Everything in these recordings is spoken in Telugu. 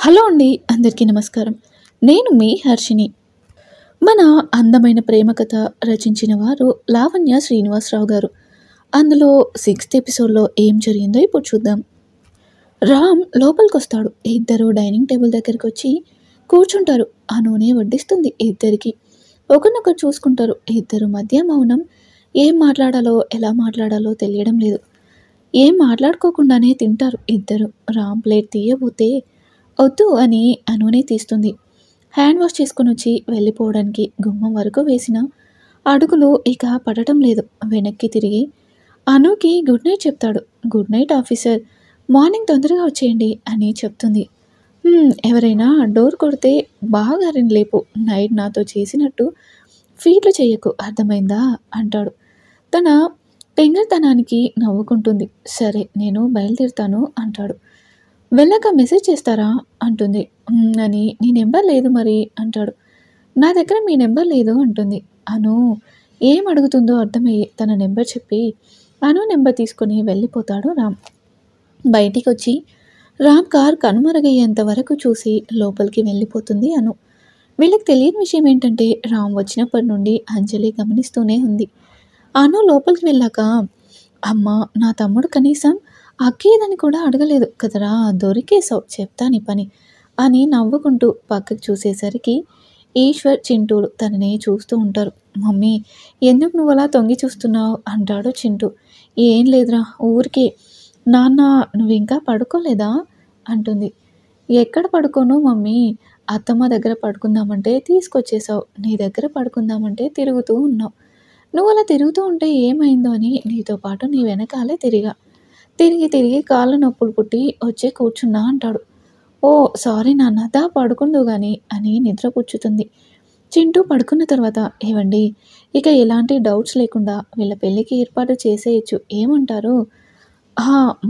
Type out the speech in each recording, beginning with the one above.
హలో అండి, అందరికీ నమస్కారం. నేను మీ హర్షిని. మన అందమైన ప్రేమ కథ రచించిన వారు లావణ్య శ్రీనివాసరావు గారు. అందులో సిక్స్త్ ఎపిసోడ్లో ఏం జరిగిందో ఇప్పుడు చూద్దాం. రామ్ లోపలికొస్తాడు. ఇద్దరు డైనింగ్ టేబుల్ దగ్గరికి వచ్చి కూర్చుంటారు. ఆ నూనె వడ్డిస్తుంది ఇద్దరికి. ఒకరినొకరు చూసుకుంటారు. ఇద్దరు మధ్య మౌనం. ఏం మాట్లాడాలో ఎలా మాట్లాడాలో తెలియడం లేదు. ఏం మాట్లాడుకోకుండానే తింటారు ఇద్దరు. రామ్ ప్లేట్ తీయబోతే వద్దు అని అనునే తీస్తుంది. హ్యాండ్ వాష్ చేసుకొని వచ్చి వెళ్ళిపోవడానికి గుమ్మం వరకు వేసిన అడుగులు ఇక పడటం లేదు. వెనక్కి తిరిగి అనుకి గుడ్ నైట్ చెప్తాడు. గుడ్ నైట్ ఆఫీసర్, మార్నింగ్ తొందరగా వచ్చేయండి అని చెప్తుంది. ఎవరైనా డోర్ కొడితే బావగారిని లేపు, నైట్ నాతో చేసినట్టు ఫీట్లు చెయ్యకు, అర్థమైందా అంటాడు. తన పెంగతనానికి నవ్వుకుంటుంది. సరే నేను బయలుదేరుతాను అంటాడు. వెళ్ళాక మెసేజ్ చేస్తారా అంటుంది. అని నీ నెంబర్ లేదు మరి అంటాడు. నా దగ్గర మీ నెంబర్ లేదు అంటుంది. అను ఏం అడుగుతుందో అర్థమయ్యి తన నెంబర్ చెప్పి అను నెంబర్ తీసుకొని వెళ్ళిపోతాడు రామ్. బయటికి వచ్చి రామ్ కార్ కనుమరుగయ్యేంత వరకు చూసి లోపలికి వెళ్ళిపోతుంది అను. వీళ్ళకి తెలియని విషయం ఏంటంటే రామ్ వచ్చినప్పటి నుండి అంజలి గమనిస్తూనే ఉంది. అను లోపలికి వెళ్ళాక అమ్మ, నా తమ్ముడు కనీసం అక్కేదని కూడా అడగలేదు కదరా, దొరికేసావు, చెప్తా నీ పని అని నవ్వుకుంటూ పక్కకు చూసేసరికి ఈశ్వర్, చింటూలు తననే చూస్తూ ఉంటారు. మమ్మీ, ఎందుకు నువ్వు అలా తొంగి చూస్తున్నావు అంటాడు చింటూ. ఏం లేదురా, ఊరికే. నాన్న, నువ్వు ఇంకా పడుకోలేదా అంటుంది. ఎక్కడ పడుకోను మమ్మీ, అత్తమ్మ దగ్గర పడుకుందామంటే తీసుకొచ్చేసావు, నీ దగ్గర పడుకుందామంటే తిరుగుతూ ఉన్నావు. నువ్వు అలా తిరుగుతూ ఉంటే ఏమైందో అని నీతో పాటు నీ వెనకాలే తిరిగి తిరిగి కాళ్ళ నొప్పులు పుట్టి వచ్చి కూర్చున్నా అంటాడు. ఓ సారీ నాన్న, దా పడుకుందు గాని అని నిద్ర పుచ్చుతుంది. చింటూ పడుకున్న తర్వాత ఏవండి, ఇక ఎలాంటి డౌట్స్ లేకుండా వీళ్ళ పెళ్ళికి ఏర్పాటు చేసేయచ్చు, ఏమంటారు?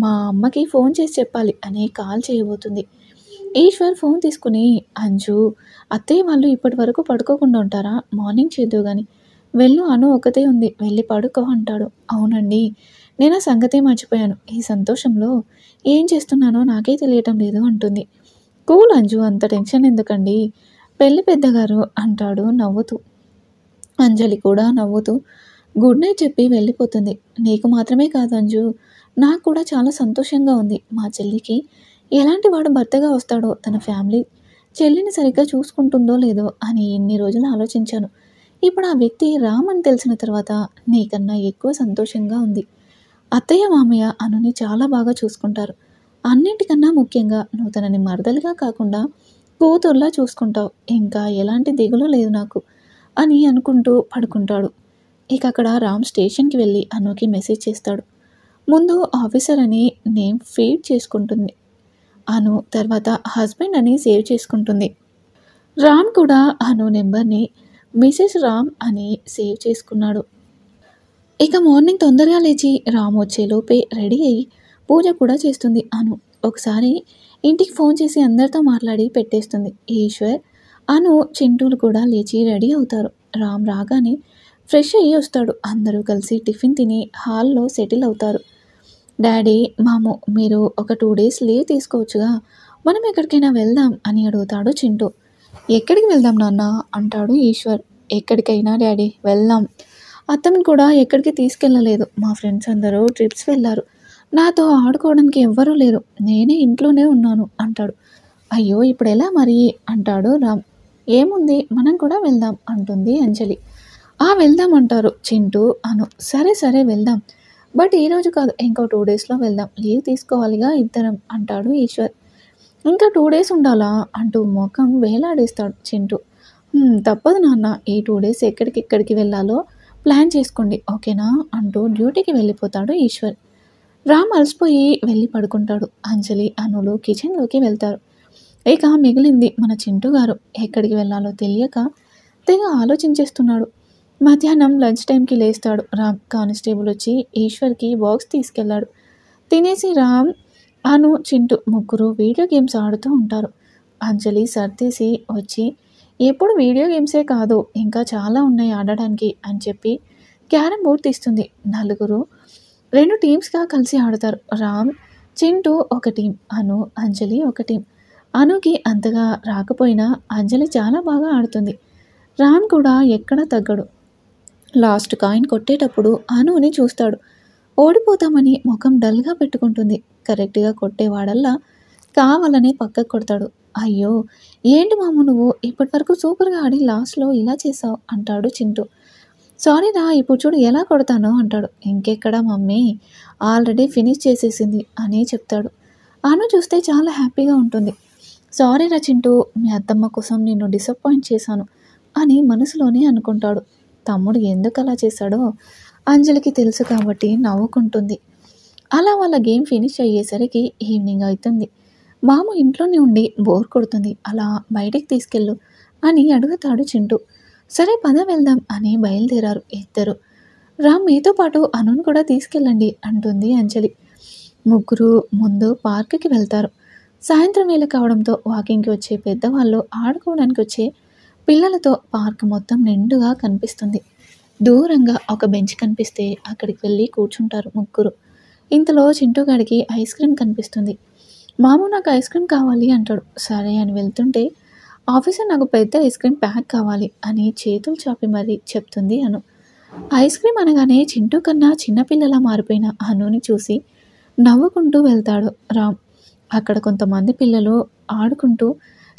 మా అమ్మకి ఫోన్ చేసి చెప్పాలి అని కాల్ చేయబోతుంది. ఈశ్వర్ ఫోన్ తీసుకుని అంజు, అత్తయ్య వాళ్ళు ఇప్పటి వరకు పడుకోకుండా ఉంటారా, మార్నింగ్ చేద్దు కానీ వెళ్ళు, అను ఒకతే ఉంది, వెళ్ళి పడుకో అంటాడు. అవునండి, నేను ఆ సంగతే మర్చిపోయాను, ఈ సంతోషంలో ఏం చేస్తున్నానో నాకే తెలియటం లేదు అంటుంది. కూల్ అంజు, అంత టెన్షన్ ఎందుకండి, పెళ్ళి పెద్దగారు అంటాడు నవ్వుతూ. అంజలి కూడా నవ్వుతూ గుడ్ నైట్ చెప్పి వెళ్ళిపోతుంది. నీకు మాత్రమే కాదు అంజు, నాకు కూడా చాలా సంతోషంగా ఉంది. మా చెల్లికి ఎలాంటి వాడు భర్తగా వస్తాడో, తన ఫ్యామిలీ చెల్లిని సరిగ్గా చూసుకుంటుందో లేదో అని ఎన్ని రోజులు ఆలోచించాను. ఇప్పుడు ఆ వ్యక్తి రామ్ అని తెలిసిన తర్వాత నీకన్నా ఎక్కువ సంతోషంగా ఉంది. అత్తయ్య మామయ్య అనుని చాలా బాగా చూసుకుంటారు. అన్నింటికన్నా ముఖ్యంగా నువ్వు తనని మరదలుగా కాకుండా కూతుర్లా చూసుకుంటావు. ఇంకా ఎలాంటి దిగులు లేదు నాకు అని అనుకుంటూ పడుకుంటాడు. ఇక అక్కడ రామ్ స్టేషన్కి వెళ్ళి అనుకి మెసేజ్ చేస్తాడు. ముందు ఆఫీసర్ అని నేమ్ ఫీడ్ చేసుకుంటుంది అను, తర్వాత హస్బెండ్ అని సేవ్ చేసుకుంటుంది. రామ్ కూడా అను నెంబర్ని మిసెస్ రామ్ అని సేవ్ చేసుకున్నాడు. ఇక మార్నింగ్ తొందరగా లేచి రామ్ వచ్చేలోపే రెడీ అయ్యి పూజ కూడా చేస్తుంది అను. ఒకసారి ఇంటికి ఫోన్ చేసి అందరితో మాట్లాడి పెట్టేస్తుంది. ఈశ్వర్, అను, చింటూలు కూడా లేచి రెడీ అవుతారు. రామ్ రాగానే ఫ్రెష్ అయ్యి వస్తాడు. అందరూ కలిసి టిఫిన్ తిని హాల్లో సెటిల్ అవుతారు. డాడీ, మాము, మీరు ఒక 2 days లీవ్ తీసుకోవచ్చుగా, మనం ఎక్కడికైనా వెళ్దాం అని అడుగుతాడు చింటూ. ఎక్కడికి వెళ్దాం నాన్న అంటాడు ఈశ్వర్. ఎక్కడికైనా డాడీ, వెళ్దాం. అత్తమ్మని కూడా ఎక్కడికి తీసుకెళ్ళలేదు. మా ఫ్రెండ్స్ అందరూ ట్రిప్స్ వెళ్ళారు. నాతో ఆడుకోవడానికి ఎవ్వరూ లేరు. నేనే ఇంట్లోనే ఉన్నాను అంటాడు. అయ్యో, ఇప్పుడు ఎలా మరి అంటాడు రామ్. ఏముంది, మనం కూడా వెళ్దాం అంటుంది అంజలి. వెళ్దాం అంటారు చింటూ, అను. సరే సరే వెళ్దాం, బట్ ఈరోజు కాదు, ఇంకో 2 daysలో వెళ్దాం, లీవ్ తీసుకోవాలిగా ఇద్దరం అంటాడు ఈశ్వర్. ఇంకా 2 days ఉండాలా అంటూ ముఖం వేలాడేస్తాడు చింటూ. తప్పదు నాన్న, ఈ 2 days ఎక్కడికి వెళ్ళాలో ప్లాన్ చేసుకోండి, ఓకేనా అంటూ డ్యూటీకి వెళ్ళిపోతాడు ఈశ్వర్. రామ్ అలసిపోయి వెళ్ళి పడుకుంటాడు. అంజలి, అనులు కిచెన్లోకి వెళ్తారు. ఇక మిగిలింది మన చింటూ గారు. ఎక్కడికి వెళ్ళాలో తెలియక తెగ ఆలోచించేస్తున్నాడు. మధ్యాహ్నం లంచ్ టైంకి లేస్తాడు రామ్. కానిస్టేబుల్ వచ్చి ఈశ్వర్కి బాక్స్ తీసుకెళ్లాడు. తినేసి రామ్, అను, చింటూ ముగ్గురు వీడియో గేమ్స్ ఆడుతూ ఉంటారు. అంజలి సర్దేసి వచ్చి ఎప్పుడు వీడియో గేమ్సే కాదు, ఇంకా చాలా ఉన్నాయి ఆడడానికి అని చెప్పి క్యారమ్ బోర్డ్ తీస్తుంది. నలుగురు 2 టీమ్స్గా కలిసి ఆడతారు. రామ్, చింటూ ఒక టీం, అను, అంజలి ఒక టీం. అనుకి అంతగా రాకపోయినా అంజలి చాలా బాగా ఆడుతుంది. రామ్ కూడా ఎక్కడా తగ్గడు. లాస్ట్ కాయిన్ కొట్టేటప్పుడు అనుని చూస్తాడు. ఓడిపోతామని ముఖం డల్‌గా పెట్టుకుంటుంది. కరెక్ట్‌గా కొట్టేవాడల్లా కావాలనే పక్కకు కొడతాడు. "అయ్యో! ఏంటి మాము నువ్వు ఇప్పటివరకు సూపర్‌గా ఆడి లాస్ట్‌లో ఇలా చేశావు" అంటాడు చింటూ. "సారీరా ఇప్పుడు చూడు ఎలా కొడతానో" అంటాడు. "ఇంకెక్కడ మమ్మీ ఆల్రెడీ ఫినిష్ చేసేసింది" అని చెప్తాడు. అను చూస్తే చాలా హ్యాపీగా ఉంటుంది. "సారీరా చింటూ మీ అత్తమ్మ కోసం నిన్ను డిసప్పాయింట్ చేశాను" అని మనసులోనే అనుకుంటాడు. తమ్ముడు ఎందుకలా చేశాడో అంజలికి తెలుసు కాబట్టి నవ్వుకుంటుంది. అలా వాళ్ళ గేమ్ ఫినిష్ అయ్యేసరికి ఈవినింగ్ అవుతుంది. మాము ఇంట్లోనే ఉండి బోర్ కొడుతుంది. అలా బయటికి తీసుకెళ్ళు అని అడుగుతాడు చింటూ. సరే పద వెళ్దాం అని బయలుదేరారు ఇద్దరు. రామ్ మీతో పాటు అనును కూడా తీసుకెళ్ళండి అంటుంది అంజలి. ముగ్గురు ముందు పార్కుకి వెళ్తారు. సాయంత్రం వేళ కావడంతో వాకింగ్కి వచ్చే పెద్దవాళ్ళు ఆడుకోవడానికి వచ్చే పిల్లలతో పార్క్ మొత్తం నిండుగా కనిపిస్తుంది. దూరంగా ఒక బెంచ్ కనిపిస్తే అక్కడికి వెళ్ళి కూర్చుంటారు ముగ్గురు. ఇంతలో చింటూగాడికి ఐస్ క్రీమ్ కనిపిస్తుంది. మాము నాకు ఐస్ క్రీమ్ కావాలి అంటాడు. సరే అని వెళ్తుంటే ఆఫీసర్ నాకు పెద్ద ఐస్ క్రీమ్ ప్యాక్ కావాలి అని చేతులు చాపి మరీ చెప్తుంది అను. ఐస్ క్రీమ్ అనగానే చింటూ కన్నా చిన్నపిల్లలా మారిపోయిన అనుని చూసి నవ్వుకుంటూ వెళ్తాడు రామ్. అక్కడ కొంతమంది పిల్లలు ఆడుకుంటూ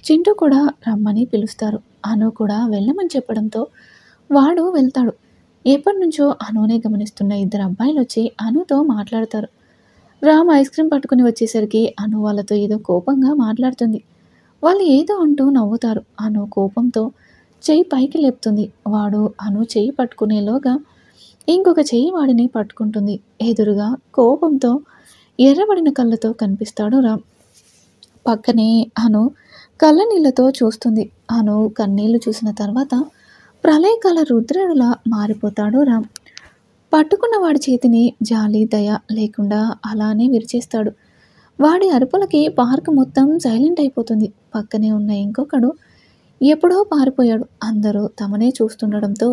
చింటూ కూడా రమ్మని పిలుస్తారు. అను కూడా వెళ్ళమని చెప్పడంతో వాడు వెళ్తాడు. ఎప్పటినుంచో అనునే గమనిస్తున్న ఇద్దరు అబ్బాయిలు వచ్చి అనుతో మాట్లాడతారు. రామ్ ఐస్ క్రీమ్ పట్టుకుని వచ్చేసరికి అను వాళ్ళతో ఏదో కోపంగా మాట్లాడుతుంది. వాళ్ళు ఏదో అంటూ నవ్వుతారు. అను కోపంతో చెయ్యి పైకి లేపుతుంది. వాడు అను చెయ్యి పట్టుకునేలోగా ఇంకొక చెయ్యి వాడిని పట్టుకుంటుంది. ఎదురుగా కోపంతో ఎర్రబడిన కళ్ళతో కనిపిస్తాడు రామ్. పక్కనే అను కళ్ళ నీళ్ళతో చూస్తుంది. అను కన్నీళ్లు చూసిన తర్వాత ప్రళయకాల రుద్రుడులా మారిపోతాడు రామ్. పట్టుకున్న వాడి చేతిని జాలి దయ లేకుండా అలానే విరిచేస్తాడు. వాడి అరుపులకి పార్క్ మొత్తం సైలెంట్ అయిపోతుంది. పక్కనే ఉన్న ఇంకొకడు ఎప్పుడో పారిపోయాడు. అందరూ తమనే చూస్తుండడంతో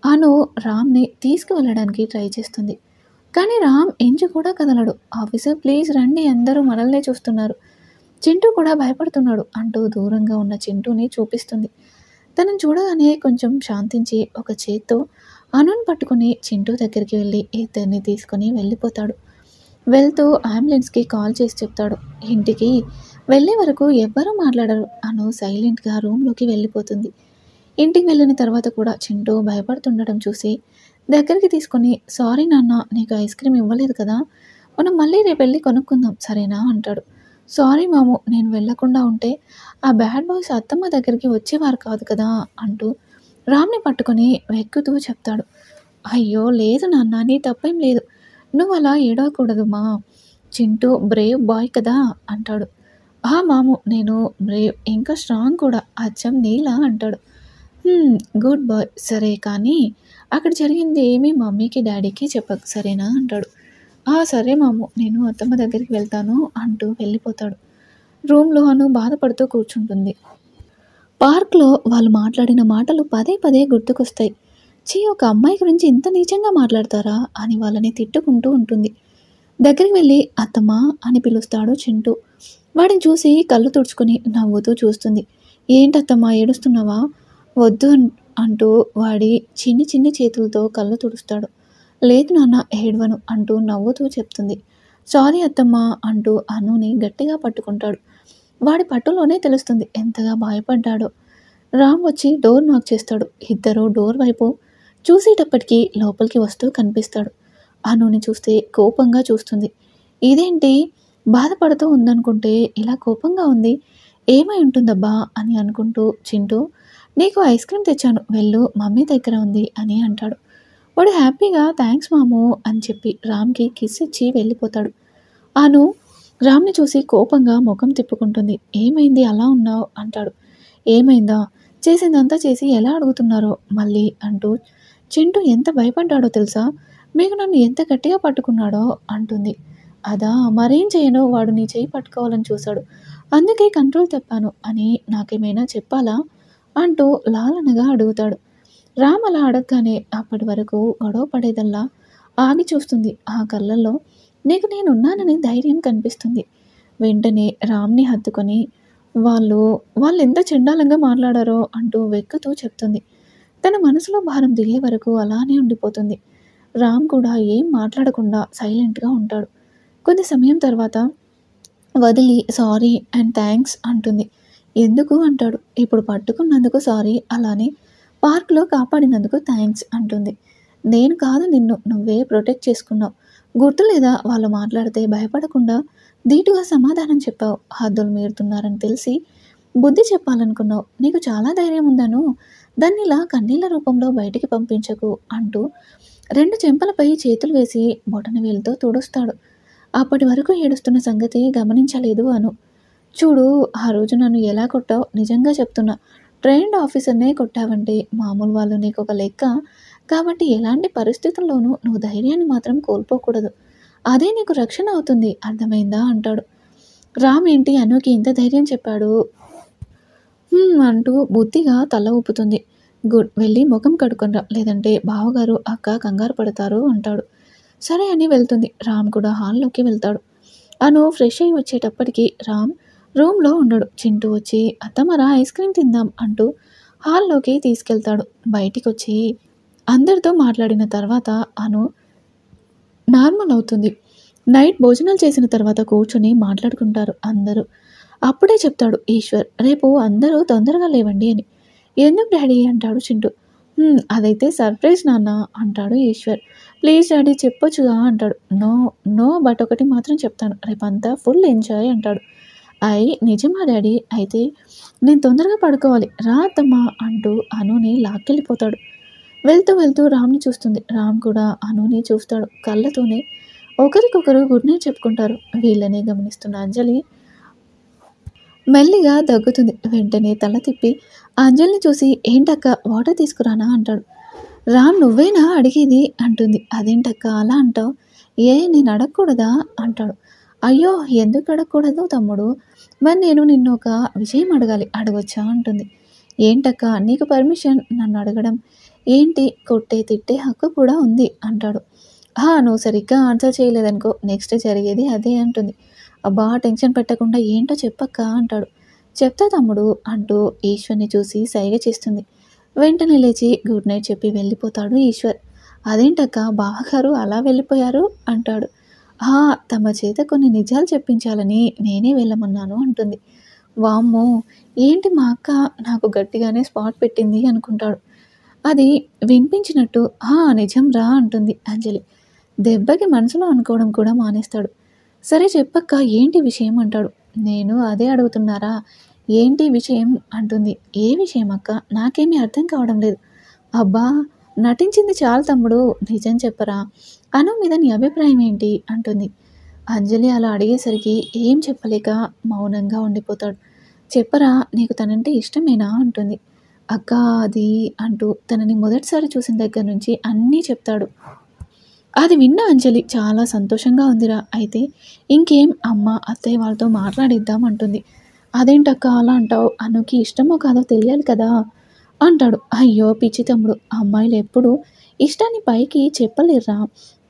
అను రామ్ని తీసుకువెళ్ళడానికి ట్రై చేస్తుంది. కానీ రామ్ ఇంచు కూడా కదలడు. ఆఫీసర్ ప్లీజ్ రండి అందరూ మనల్నే చూస్తున్నారు. చింటూ కూడా భయపడుతున్నాడు అంటూ దూరంగా ఉన్న చింటూని చూపిస్తుంది. తనని చూడగానే కొంచెం శాంతించి ఒక చేత్తో అనుని పట్టుకుని చింటూ దగ్గరికి వెళ్ళి ఇద్దరిని తీసుకుని వెళ్ళిపోతాడు. వెళ్తూ అంబులెన్స్కి కాల్ చేసి చెప్తాడు. ఇంటికి వెళ్ళే వరకు ఎవ్వరూ మాట్లాడరు. అను సైలెంట్గా రూమ్లోకి వెళ్ళిపోతుంది. ఇంటికి వెళ్ళిన తర్వాత కూడా చింటూ భయపడుతుండడం చూసి దగ్గరికి తీసుకొని సారీ నాన్న నీకు ఐస్ క్రీమ్ ఇవ్వలేదు కదా, మనం మళ్ళీ రేపు వెళ్ళి కొనుక్కుందాం సరేనా అంటాడు. సారీ మాము నేను వెళ్ళకుండా ఉంటే ఆ బ్యాడ్ బాయ్స్ అత్తమ్మ దగ్గరికి వచ్చేవారు కాదు కదా అంటూ రామ్ని పట్టుకొని వెక్కుతూ చెప్తాడు. అయ్యో లేదు నాన్న నీ తప్పేం లేదు, నువ్వు అలా ఏడవకూడదు మా, చింటూ బ్రేవ్ బాయ్ కదా అంటాడు. ఆ మాము నేను బ్రేవ్ ఇంకా స్ట్రాంగ్ కూడా అచ్చం నీలా అంటాడు. గుడ్ బాయ్ సరే కానీ అక్కడ జరిగింది ఏమీ మమ్మీకి డాడీకి చెప్పకు సరేనా అంటాడు. సరే మాము నేను అత్తమ్మ దగ్గరికి వెళ్తాను అంటూ వెళ్ళిపోతాడు. రూమ్లో అను బాధపడుతూ కూర్చుంటుంది. పార్క్లో వాళ్ళు మాట్లాడిన మాటలు పదే పదే గుర్తుకొస్తాయి. ఒక అమ్మాయి గురించి ఇంత నీచంగా మాట్లాడతారా అని వాళ్ళని తిట్టుకుంటూ ఉంటుంది. దగ్గరికి వెళ్ళి అత్తమ్మ అని పిలుస్తాడు చింటూ. వాడిని చూసి కళ్ళు తుడుచుకొని నవ్వుతూ చూస్తుంది. ఏంటత్తమ్మ ఏడుస్తున్నావా, వద్దు అంటూ వాడి చిన్ని చిన్ని చేతులతో కళ్ళు తుడుస్తాడు. లేదు నాన్న ఏడవను అంటూ నవ్వుతూ చెప్తుంది. సారీ అత్తమ్మ అంటూ అనుని గట్టిగా పట్టుకుంటాడు. వాడి పట్టులోనే తెలుస్తుంది ఎంతగా భయపడ్డాడో. రామ్ వచ్చి డోర్ నాక్ చేస్తాడు. ఇద్దరు డోర్ వైపు చూసేటప్పటికీ లోపలికి వస్తూ కనిపిస్తాడు. అనుని చూస్తే కోపంగా చూస్తుంది. ఇదేంటి బాధపడుతూ ఉందనుకుంటే ఇలా కోపంగా ఉంది, ఏమై ఉంటుందబ్బా అని అనుకుంటూ చింటూ నీకు ఐస్ క్రీమ్ తెచ్చాను వెళ్ళు మమ్మీ దగ్గర ఉంది అని అంటాడు. వాడు హ్యాపీగా థ్యాంక్స్ మాము అని చెప్పి రామ్కి కిస్ ఇచ్చి వెళ్ళిపోతాడు. అను రామ్ని చూసి కోపంగా ముఖం తిప్పుకుంటుంది. ఏమైంది అలా ఉన్నావు అంటాడు. ఏమైందా, చేసిందంతా చేసి ఎలా అడుగుతున్నారో మళ్ళీ అంటూ చింటూ ఎంత భయపడ్డాడో తెలుసా, మీకు నన్ను ఎంత గట్టిగా పట్టుకున్నాడో అంటుంది. అదా మరేం చేయను, వాడు నీ చేయి పట్టుకోవాలని చూశాడు అందుకే కంట్రోల్ తప్పాను అని నాకేమైనా చెప్పాలా అంటూ లాలనగా అడుగుతాడు. రామ్ అలా అడగగానే అప్పటి వరకు గొడవ పడేదల్లా ఆగి చూస్తుంది. ఆ కళ్ళల్లో నీకు నేనున్నానని ధైర్యం కనిపిస్తుంది. వెంటనే రామ్ని హత్తుకొని వాళ్ళు వాళ్ళెంత చెండాలంగా మాట్లాడారో అంటూ వెక్కుతూ చెప్తుంది. తన మనసులో భారం దిగే వరకు అలానే ఉండిపోతుంది. రామ్ కూడా ఏం మాట్లాడకుండా సైలెంట్‌గా ఉంటాడు. కొద్ది సమయం తర్వాత వదిలి సారీ అండ్ థాంక్స్ అంటుంది. ఎందుకు అంటాడు. ఇప్పుడు పట్టుకున్నందుకు సారీ, అలానే పార్క్‌లో కాపాడినందుకు థాంక్స్ అంటుంది. నేను కాదు నిన్ను, నువ్వే ప్రొటెక్ట్ చేసుకున్నావు. గుర్తులేదా వాళ్ళు మాట్లాడితే భయపడకుండా ధీటుగా సమాధానం చెప్పావు. హద్దులు మీరుతున్నారని తెలిసి బుద్ధి చెప్పాలనుకున్నావు. నీకు చాలా ధైర్యం ఉందను. దాన్నిలా కన్నీళ్ల రూపంలో బయటికి పంపించకు అంటూ 2 చెంపలపై చేతులు వేసి బొటనవేలుతో తుడుస్తాడు. అప్పటి వరకు ఏడుస్తున్న సంగతి గమనించలేదు అను. చూడు, ఆ రోజు నన్ను ఎలా కొట్టావు నిజంగా చెప్తున్నా. ట్రైన్డ్ ఆఫీసర్‌నే కొట్టావంటే మామూలు వాళ్ళు నీకొక లెక్క. కాబట్టి ఎలాంటి పరిస్థితుల్లోనూ నువ్వు ధైర్యాన్ని మాత్రం కోల్పోకూడదు. అదే నీకు రక్షణ అవుతుంది. అర్థమైందా అంటాడు. రామ్ ఏంటి అనుకి ఇంత ధైర్యం చెప్పాడు. అంటూ బుద్ధిగా తల ఊపుతుంది. గుడ్, వెళ్ళి ముఖం కడుక్కొని రా, లేదంటే బావగారు, అక్క కంగారు పడతారు అంటాడు. సరే అని వెళ్తుంది. రామ్ కూడా హాల్లోకి వెళ్తాడు. అను ఫ్రెష్ అయ్యి వచ్చేటప్పటికి రామ్ రూమ్‌లో ఉండడు. చింటూ వచ్చి అత్తమ్మరా ఐస్ క్రీమ్ తిందాం అంటూ హాల్లోకి తీసుకెళ్తాడు. బయటికొచ్చి అందరితో మాట్లాడిన తర్వాత అను నార్మల్ అవుతుంది. నైట్ భోజనాలు చేసిన తర్వాత కూర్చొని మాట్లాడుకుంటారు అందరూ. అప్పుడే చెప్తాడు ఈశ్వర్, రేపు అందరూ తొందరగా లేవండి అని. ఎందుకు డాడీ అంటాడు చింటూ. అదైతే సర్ప్రైజ్ నాన్న అంటాడు ఈశ్వర్. ప్లీజ్ డాడీ చెప్పొచ్చుగా అంటాడు. నో, నో, బట్ ఒకటి మాత్రం చెప్తాను, రేపంతా ఫుల్ ఎంజాయ్ అంటాడు. నిజమా డాడీ? అయితే నేను తొందరగా పడుకోవాలి, రా అత్తమ్మ అంటూ అనుని లాక్కెళ్ళిపోతాడు. వెళ్తూ వెళ్తూ రామ్‌ని చూస్తుంది. రామ్ కూడా అనుని చూస్తాడు. కళ్ళతోనే ఒకరికొకరు గుడ్ నైట్ చెప్పుకుంటారు. వీళ్ళనే గమనిస్తున్న అంజలి మెల్లిగా దగ్గుతుంది. వెంటనే తల తిప్పి అంజలిని చూసి ఏంటక్క వాటర్ తీసుకురానా అంటాడు. రామ్ నువ్వేనా అడిగేది అంటుంది. అదేంటక్క అలా అంటావు? నేను అడగకూడదా అంటాడు. అయ్యో, ఎందుకు అడగకూడదు తమ్ముడు? మరి నేను నిన్ను ఒక విషయం అడగాలి, అడగొచ్చా అంటుంది. ఏంటక్క నీకు పర్మిషన్ నన్ను అడగడం ఏంటి? కొట్టే తిట్టే హక్కు కూడా ఉంది అంటాడు. నువ్వు సరిగ్గా ఆన్సర్ చేయలేదనుకో నెక్స్ట్ జరిగేది అదే అంటుంది. అబ్బా, టెన్షన్ పెట్టకుండా ఏంటో చెప్పక్క అంటాడు. చెప్తా తమ్ముడు అంటూ ఈశ్వర్ని చూసి సైగ చేస్తుంది. వెంటనే లేచి గుడ్ నైట్ చెప్పి వెళ్ళిపోతాడు ఈశ్వర్. అదేంటక్క బావగారు అలా వెళ్ళిపోయారు అంటాడు. తమ చేత కొన్ని నిజాలు చెప్పించాలని నేనే వెళ్ళమన్నాను అంటుంది. వామ్మో, ఏంటి మా అక్క నాకు గట్టిగానే స్పాట్ పెట్టింది అనుకుంటాడు. అది వినిపించినట్టు నిజం రా అంటుంది అంజలి. దెబ్బకి మనసులో అనుకోవడం కూడా మానేస్తాడు. సరే చెప్పక్క ఏంటి విషయం అంటాడు. నేను అదే అడుగుతున్నారా, ఏంటి విషయం అంటుంది. ఏ విషయం అక్క? నాకేమీ అర్థం కావడం లేదు. అబ్బా, నటించింది చాలు తమ్ముడు, నిజం చెప్పరా? అను మీద నీ అభిప్రాయం ఏంటి అంటుంది. అంజలి అలా అడిగేసరికి ఏం చెప్పలేక మౌనంగా ఉండిపోతాడు. చెప్పరా, నీకు తనంటే ఇష్టమేనా అంటుంది. అక్క అది అంటూ తనని మొదటిసారి చూసిన దగ్గర నుంచి అన్నీ చెప్తాడు. అది విన్న అంజలి చాలా సంతోషంగా ఉందిరా. అయితే ఇంకేం అమ్మ అత్తయ్య వాళ్ళతో మాట్లాడిద్దాం అంటుంది. అదేంటక్క అలా అంటావు? అనుకి ఇష్టమో కాదో తెలియాలి కదా అంటాడు. అయ్యో పిచ్చి తమ్ముడు, అమ్మాయిలు ఎప్పుడు ఇష్టాన్ని పైకి చెప్పలేర్రా.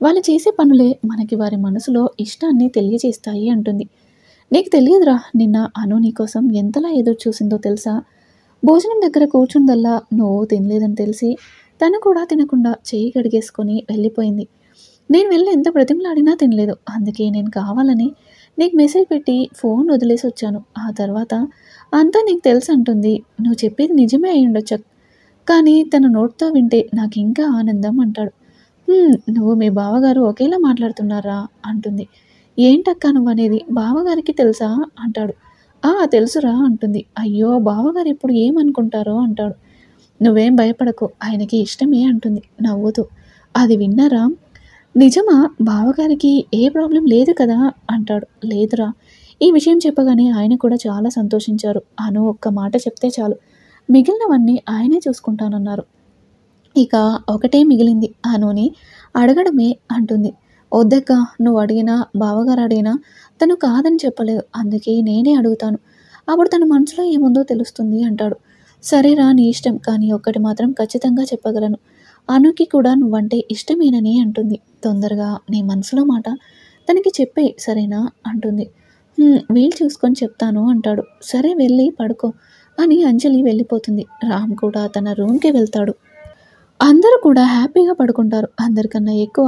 వాళ్ళు చేసే పనులే మనకి వారి మనసులో ఇష్టాన్ని తెలియజేస్తాయి అంటుంది. నీకు తెలియదురా, నిన్న అను నీకోసం ఎంతలా ఎదురు చూసిందో తెలుసా? భోజనం దగ్గర కూర్చుందల్లా నువ్వు తినలేదని తెలిసి తను కూడా తినకుండా చేయి కడిగేసుకొని వెళ్ళిపోయింది. నేను వెళ్ళి ఎంత బ్రతిమలాడినా తినలేదు. అందుకే నేను కావాలని నీకు మెసేజ్ పెట్టి ఫోన్ వదిలేసి వచ్చాను. ఆ తర్వాత అంతా నీకు తెలుసు అంటుంది. నువ్వు చెప్పేది నిజమే అయి ఉండొచ్చు, కానీ తన నోటితో వింటే నాకు ఇంకా ఆనందం అంటాడు. నువ్వు మీ బావగారు ఒకేలా మాట్లాడుతున్నారా అంటుంది. ఏంటక్క నువ్వనేది? బావగారికి తెలుసా అంటాడు. తెలుసురా అంటుంది. అయ్యో, బావగారు ఇప్పుడు ఏమనుకుంటారో అంటాడు. నువ్వేం భయపడకు, ఆయనకి ఇష్టమే అంటుంది నవ్వుతూ. అది విన్నారా? నిజమా? బావగారికి ఏ ప్రాబ్లం లేదు కదా అంటాడు. లేదురా. ఈ విషయం చెప్పగానే ఆయన కూడా చాలా సంతోషించారు. అను ఒక్క మాట చెప్తే చాలు, మిగిలినవన్నీ ఆయనే చూసుకుంటానన్నారు. ఇక ఒకటే మిగిలింది, అనుని అడగడమే అంటుంది. వద్దక్క, నువ్వు అడిగినా బావగారు అడిగినా తను కాదని చెప్పలేదు. అందుకే నేనే అడుగుతాను. అప్పుడు తన మనసులో ఏముందో తెలుస్తుంది అంటాడు. సరేరా, నీ ఇష్టం, కానీ ఒక్కటి మాత్రం ఖచ్చితంగా చెప్పగలను. అనుకి కూడా నువ్వంటే ఇష్టమేనని అంటుంది. తొందరగా నీ మనసులో మాట తనకి చెప్పేయి సరేనా అంటుంది. వీలు చూసుకొని చెప్తాను అంటాడు. సరే వెళ్ళి పడుకో అని అంజలి వెళ్ళిపోతుంది. రామ్ కూడా తన రూమ్‌కి వెళ్తాడు. అందరూ కూడా హ్యాపీగా పడుకుంటారు. అందరికన్నా ఎక్కువ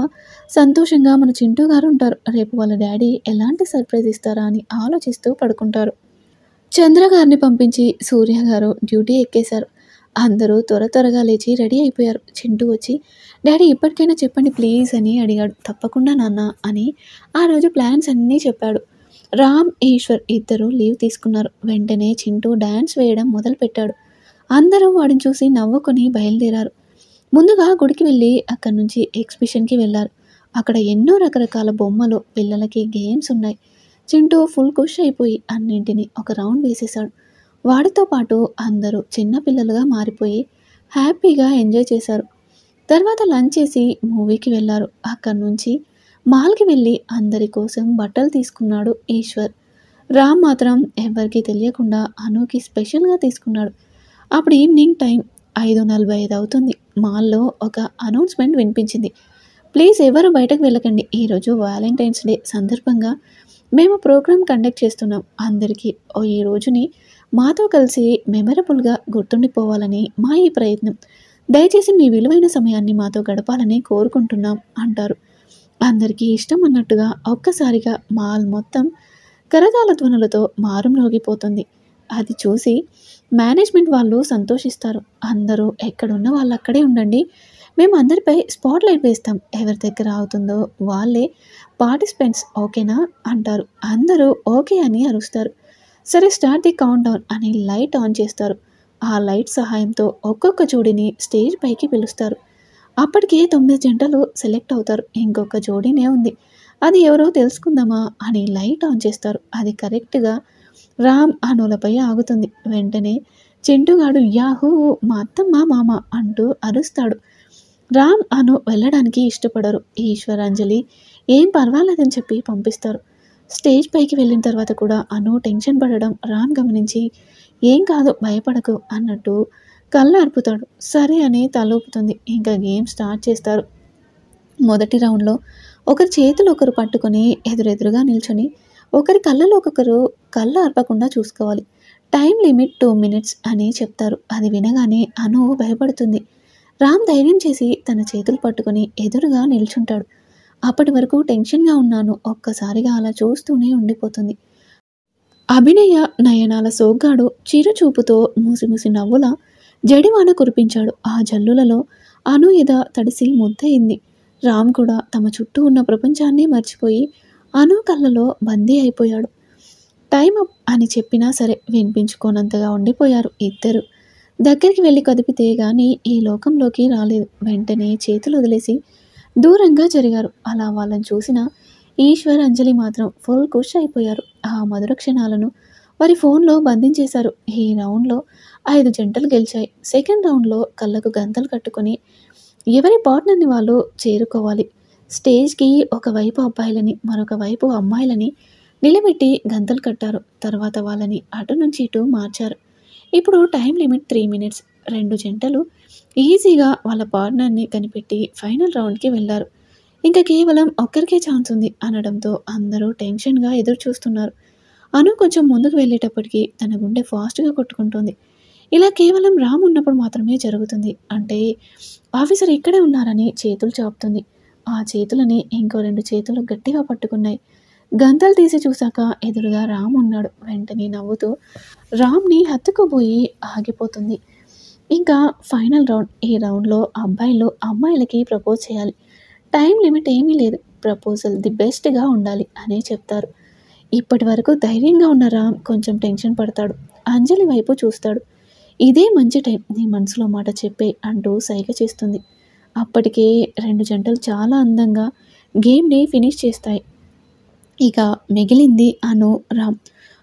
సంతోషంగా మన చింటూ గారు ఉంటారు. రేపు వాళ్ళ డ్యాడీ ఎలాంటి సర్ప్రైజ్ ఇస్తారా అని ఆలోచిస్తూ పడుకుంటారు. చంద్ర గారిని పంపించి సూర్య గారు డ్యూటీ ఎక్కేశారు. అందరూ త్వరగా లేచి రెడీ అయిపోయారు. చింటూ వచ్చి డ్యాడీ ఇప్పటికైనా చెప్పండి ప్లీజ్ అని అడిగాడు. తప్పకుండా నాన్న అని ఆ రోజు ప్లాన్స్ అన్నీ చెప్పాడు. రామ్, ఈశ్వర్ ఇద్దరూ లీవ్ తీసుకున్నారు. వెంటనే చింటూ డాన్స్ వేయడం మొదలుపెట్టాడు. అందరూ వాడిని చూసి నవ్వుకొని బయలుదేరారు. ముందుగా గుడికి వెళ్ళి అక్కడి నుంచి ఎగ్జిబిషన్‌కి వెళ్లారు. అక్కడ ఎన్నో రకరకాల బొమ్మలు, పిల్లలకి గేమ్స్ ఉన్నాయి. చింటూ ఫుల్ ఖుష్ అయిపోయి అన్నింటిని ఒక రౌండ్ వేసేశాడు. వాడితో పాటు అందరూ చిన్న పిల్లలుగా మారిపోయి హ్యాపీగా ఎంజాయ్ చేశారు. తర్వాత లంచ్ చేసి మూవీకి వెళ్లారు. అక్కడి నుంచి మాల్‌కి వెళ్ళి అందరి కోసం బట్టలు తీసుకున్నాడు ఈశ్వర్. రామ్ మాత్రం ఎవ్వరికీ తెలియకుండా అనూకి స్పెషల్‌గా తీసుకున్నాడు. అప్పుడు ఈవినింగ్ టైం 5:45 అవుతుంది. మాల్‌లో ఒక అనౌన్స్‌మెంట్ వినిపించింది. ప్లీజ్ ఎవరు బయటకు వెళ్ళకండి. ఈరోజు వాలెంటైన్స్ డే సందర్భంగా మేము ప్రోగ్రామ్ కండక్ట్ చేస్తున్నాం. అందరికీ ఈ రోజుని మాతో కలిసి మెమరబుల్‌గా గుర్తుండిపోవాలని మా ఈ ప్రయత్నం. దయచేసి మీ విలువైన సమయాన్ని మాతో గడపాలని కోరుకుంటున్నాం అంటారు. అందరికీ ఇష్టం అన్నట్టుగా ఒక్కసారిగా మాల్ మొత్తం కరతాళ ధ్వనులతో మారుమ్రోగిపోతుంది. అది చూసి మేనేజ్మెంట్ వాళ్ళు సంతోషిస్తారు. అందరూ ఎక్కడున్న వాళ్ళు అక్కడే ఉండండి. మేము అందరిపై స్పాట్ లైట్ వేస్తాం. ఎవరి దగ్గర అవుతుందో వాళ్ళే పార్టిసిపెంట్స్ ఓకేనా అంటారు. అందరూ ఓకే అని అరుస్తారు. సరే స్టార్ట్ ది కౌంట్ డౌన్ అని లైట్ ఆన్ చేస్తారు. ఆ లైట్ సహాయంతో ఒక్కొక్క జోడీని స్టేజ్ పైకి పిలుస్తారు. అప్పటికే 9 జంటలు సెలెక్ట్ అవుతారు. ఇంకొక జోడీనే ఉంది. అది ఎవరో తెలుసుకుందామా అని లైట్ ఆన్ చేస్తారు. అది కరెక్ట్‌గా రామ్, అనులపై ఆగుతుంది. వెంటనే చింటుగాడు యాహూ! మా అత్తమ్మ, మామ అంటూ అరుస్తాడు. రామ్, అను వెళ్ళడానికి ఇష్టపడరు. ఈశ్వర్, అంజలి ఏం పర్వాలేదని చెప్పి పంపిస్తారు. స్టేజ్ పైకి వెళ్ళిన తర్వాత కూడా అను టెన్షన్ పడడం రామ్ గమనించి ఏం కాదు భయపడకు అన్నట్టు కళ్ళు అర్పుతాడు. సరే అని తలూపుతుంది. ఇంకా గేమ్ స్టార్ట్ చేస్తారు. మొదటి రౌండ్‌లో ఒకరి చేతులు ఒకరు పట్టుకొని ఎదురెదురుగా నిల్చొని ఒకరి కళ్ళలో ఒక్కొక్కరు కళ్ళు అర్పకుండా చూసుకోవాలి. టైం లిమిట్ 2 మినిట్స్ అని చెప్తారు. అది వినగానే అను భయపడుతుంది. రామ్ ధైర్యం చేసి తన చేతులు పట్టుకొని ఎదురుగా నిల్చుంటాడు. అప్పటి వరకు టెన్షన్‌గా ఉన్నాను ఒక్కసారిగా అలా చూస్తూనే ఉండిపోతుంది. అభినయ నయనాల సోగ్గాడు చిరుచూపుతో మూసి నవ్వుల జడివాన కురిపించాడు. ఆ జల్లులలో అను ఎద తడిసి ముద్దయింది. రామ్ కూడా తమ చుట్టూ ఉన్న ప్రపంచాన్ని మర్చిపోయి అను కళ్ళలో బందీ అయిపోయాడు. టైం అప్ అని చెప్పినా సరే వినిపించుకోనంతగా ఉండిపోయారు ఇద్దరు. దగ్గరికి వెళ్ళి కదిపితే గాని ఈ లోకంలోకి రాలేదు. వెంటనే చేతులు వదిలేసి దూరంగా జరిగారు. అలా వాళ్ళని చూసిన ఈశ్వర్, అంజలి మాత్రం ఫుల్ ఖుష్ అయిపోయారు. ఆ మధుర క్షణాలను వారి ఫోన్లో బంధించేశారు. ఈ రౌండ్లో 5 జంటలు గెలిచాయి. సెకండ్ రౌండ్లో కళ్ళకు గంతలు కట్టుకొని ఎవరి పార్ట్నర్ని వాళ్ళు చేరుకోవాలి. స్టేజ్కి ఒకవైపు అబ్బాయిలని మరొక వైపు అమ్మాయిలని నిలబెట్టి గంతలు కట్టారు. తర్వాత వాళ్ళని అటు నుంచి ఇటు మార్చారు. ఇప్పుడు టైం లిమిట్ 3 మినిట్స్. 2 జంటలు ఈజీగా వాళ్ళ పార్ట్నర్ని కనిపెట్టి ఫైనల్ రౌండ్కి వెళ్ళారు. ఇంకా కేవలం ఒక్కరికే ఛాన్స్ ఉంది అనడంతో అందరూ టెన్షన్గా ఎదురు చూస్తున్నారు. అను కొంచెం ముందుకు వెళ్ళేటప్పటికి తన గుండె ఫాస్ట్గా కొట్టుకుంటోంది. ఇలా కేవలం రామ్ ఉన్నప్పుడు మాత్రమే జరుగుతుంది. అంటే ఆఫీసర్ ఇక్కడే ఉన్నారని చేతులు చాపుతుంది. ఆ చేతులని ఇంకో 2 చేతులు గట్టిగా పట్టుకున్నాయి. గంతలు తీసి చూశాక ఎదురుగా రామ్ ఉన్నాడు. వెంటనే నవ్వుతూ రామ్ని హత్తుకుపోయి ఆగిపోతుంది. ఇంకా ఫైనల్ రౌండ్. ఈ రౌండ్లో అబ్బాయిలు అమ్మాయిలకి ప్రపోజ్ చేయాలి. టైం లిమిట్ ఏమీ లేదు. ప్రపోజల్ ది బెస్ట్గా ఉండాలి అనే చెప్తారు. ఇప్పటి వరకు ధైర్యంగా ఉన్న రామ్ కొంచెం టెన్షన్ పడతాడు. అంజలి వైపు చూస్తాడు. ఇదే మంచి టైం, నీ మనసులో మాట చెప్పే అంటూ సైగ చేస్తుంది. అప్పటికే 2 జంటలు చాలా అందంగా గేమ్ని ఫినిష్ చేస్తాయి. ఇక మిగిలింది అను, రామ్.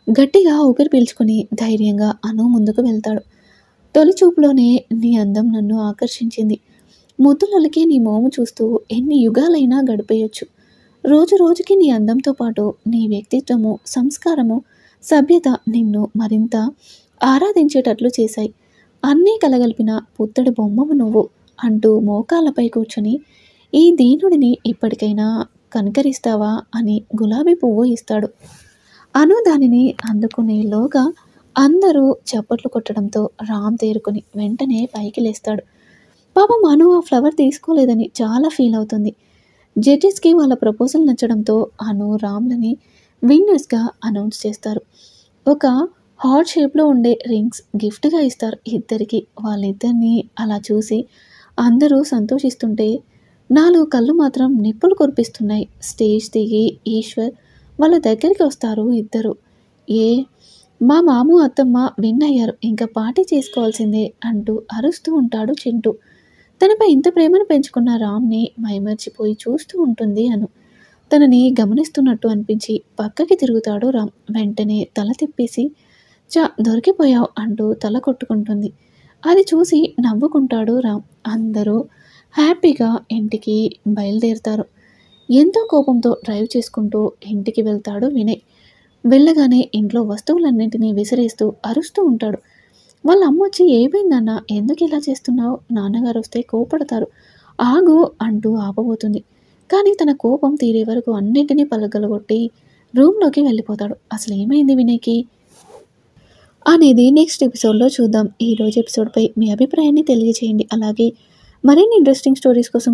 గట్టిగా ఊపిరి పీల్చుకొని ధైర్యంగా అను ముందుకు వెళ్తాడు. తొలి చూపులోనే నీ అందం నన్ను ఆకర్షించింది. ముద్దులకి నీ మోము చూస్తూ ఎన్ని యుగాలైనా గడిపేయొచ్చు. రోజు రోజుకి నీ అందంతో పాటు నీ వ్యక్తిత్వము, సంస్కారము, సభ్యత నిన్ను మరింత ఆరాధించేటట్లు చేశాయి. అన్నీ కలగలిపిన పుత్తడి బొమ్మవు నువ్వు అంటూ మోకాళ్ళపై కూర్చొని ఈ దీనుడిని ఇప్పటికైనా కనికరిస్తావా అని గులాబీ పువ్వు ఇస్తాడు. అను దానిని అందుకునేలోగా అందరూ చప్పట్లు కొట్టడంతో రామ్ తేరుకొని వెంటనే పైకి లేస్తాడు. పాపం అను ఆ ఫ్లవర్ తీసుకోలేదని చాలా ఫీల్ అవుతుంది. జడ్జెస్కి వాళ్ళ ప్రపోజల్ నచ్చడంతో అను రామ్లని విన్నర్స్గా అనౌన్స్ చేస్తారు. ఒక హార్ట్ షేప్లో ఉండే రింగ్స్ గిఫ్ట్గా ఇస్తారు ఇద్దరికి. వాళ్ళిద్దరిని అలా చూసి అందరూ సంతోషిస్తుంటే నాలుగు కళ్ళు మాత్రం నిప్పులు కురిపిస్తున్నాయి. స్టేజ్ దిగి ఈశ్వర్ వాళ్ళ దగ్గరికి వస్తారు ఇద్దరు. ఏ మా మాము అత్తమ్మ విన్ అయ్యారు, ఇంకా పార్టీ చేసుకోవాల్సిందే అంటూ అరుస్తూ ఉంటాడు చింటూ. తనపై ఇంత ప్రేమను పెంచుకున్న రామ్ని మైమర్చిపోయి చూస్తూ ఉంటుంది అను. తనని గమనిస్తున్నట్టు అనిపించి పక్కకి తిరుగుతాడు రామ్. వెంటనే తల తిప్పేసి చా దొరికిపోయావు అంటూ తల కొట్టుకుంటుంది. అది చూసి నవ్వుకుంటాడు రామ్. అందరూ హ్యాపీగా ఇంటికి బయలుదేరుతారు. ఎంతో కోపంతో డ్రైవ్ చేసుకుంటూ ఇంటికి వెళ్తాడు వినయ్. వెళ్ళగానే ఇంట్లో వస్తువులన్నింటినీ విసిరేస్తూ అరుస్తూ ఉంటాడు. వాళ్ళ అమ్మ వచ్చి ఏమైందన్నా, ఎందుకు ఇలా చేస్తున్నావు, నాన్నగారు వస్తే కోపడతారు, ఆగు అంటూ ఆపబోతుంది. కానీ తన కోపం తీరే వరకు అన్నింటినీ పలగలగొట్టి రూమ్లోకి వెళ్ళిపోతాడు. అసలు ఏమైంది వినయ్కి అనేది నెక్స్ట్ ఎపిసోడ్లో చూద్దాం. ఈరోజు ఎపిసోడ్పై మీ అభిప్రాయాన్ని తెలియజేయండి. అలాగే మరిన్ని ఇంట్రెస్టింగ్ స్టోరీస్ కోసం